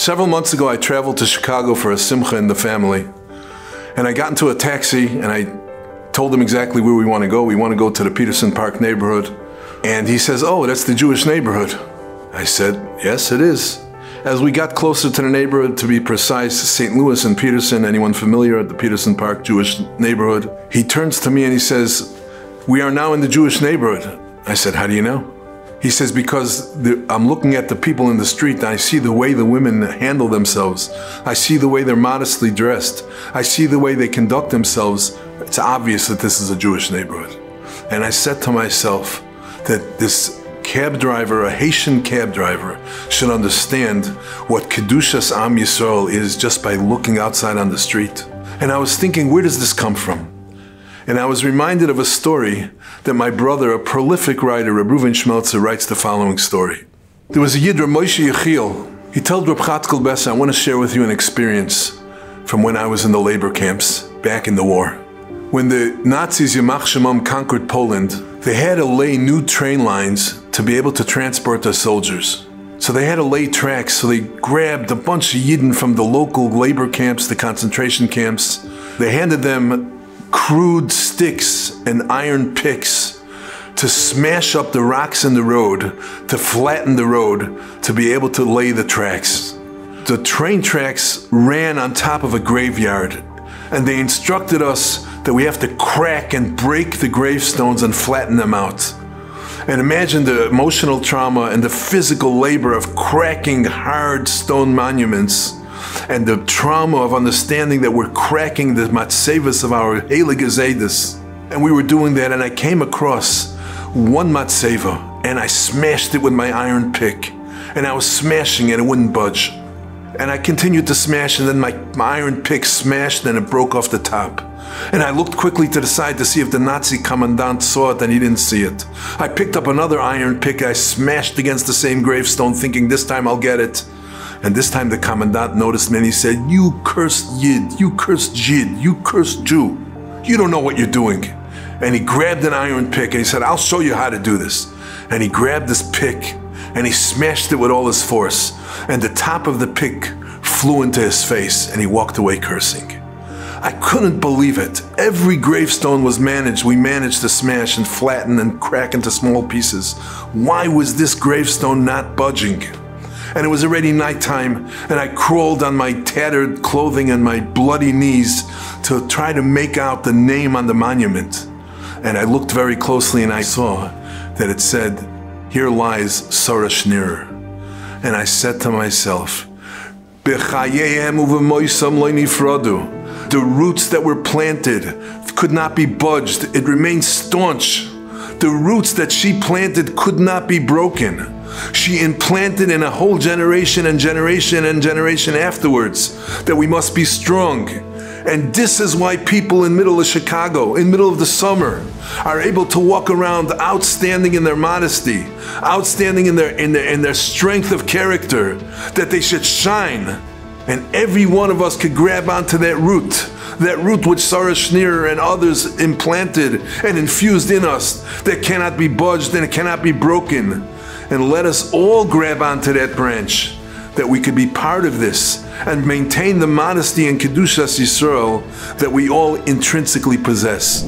Several months ago, I traveled to Chicago for a simcha in the family. And I got into a taxi and I told him exactly where we want to go. We want to go to the Peterson Park neighborhood. And he says, "Oh, that's the Jewish neighborhood." I said, "Yes, it is." As we got closer to the neighborhood, to be precise, St. Louis and Peterson, anyone familiar at the Peterson Park Jewish neighborhood, he turns to me and he says, "We are now in the Jewish neighborhood." I said, "How do you know?" He says, "Because I'm looking at the people in the street and I see the way the women handle themselves. I see the way they're modestly dressed. I see the way they conduct themselves. It's obvious that this is a Jewish neighborhood." And I said to myself that this cab driver, a Haitian cab driver, should understand what Kedushas Am Yisrael is just by looking outside on the street. And I was thinking, where does this come from? And I was reminded of a story that my brother, a prolific writer, Rabbi Schmeltzer, writes the following story. There was a Yid, Moshe Yechiel. He told Reb Chatzkel Bessa, "I want to share with you an experience from when I was in the labor camps back in the war. When the Nazis, Yamach Shemam, conquered Poland, they had to lay new train lines to be able to transport their soldiers. So they had to lay tracks, so they grabbed a bunch of Yidden from the local labor camps, the concentration camps. They handed them crude sticks and iron picks to smash up the rocks in the road, to flatten the road, to be able to lay the tracks. The train tracks ran on top of a graveyard, and they instructed us that we have to crack and break the gravestones and flatten them out. And imagine the emotional trauma and the physical labor of cracking hard stone monuments, and the trauma of understanding that we're cracking the matzevas of our heilige zedus. And we were doing that, and I came across one matzeva, and I smashed it with my iron pick. And I was smashing it, it wouldn't budge. And I continued to smash, and then my iron pick smashed, and it broke off the top. And I looked quickly to the side to see if the Nazi commandant saw it, and he didn't see it. I picked up another iron pick, I smashed against the same gravestone, thinking this time I'll get it. And this time the commandant noticed me and he said, "You cursed Yid, you cursed Jid, you cursed Jew. You don't know what you're doing." And he grabbed an iron pick and he said, "I'll show you how to do this." And he grabbed this pick and he smashed it with all his force. And the top of the pick flew into his face and he walked away cursing. I couldn't believe it. Every gravestone was managed. We managed to smash and flatten and crack into small pieces. Why was this gravestone not budging? And it was already nighttime, and I crawled on my tattered clothing and my bloody knees to try to make out the name on the monument. And I looked very closely and I saw that it said, "Here lies Sarah Schneerer." And I said to myself, "B'chayehem uvemoisam lo nifradu." The roots that were planted could not be budged. It remained staunch. The roots that she planted could not be broken. She implanted in a whole generation and generation and generation afterwards that we must be strong. And this is why people in middle of Chicago, in middle of the summer, are able to walk around outstanding in their modesty, outstanding in their strength of character, that they should shine. And every one of us could grab onto that root which Sarah Schneerer and others implanted and infused in us, that cannot be budged and it cannot be broken. And let us all grab onto that branch, that we could be part of this and maintain the modesty and Kedushas Yisrael that we all intrinsically possess.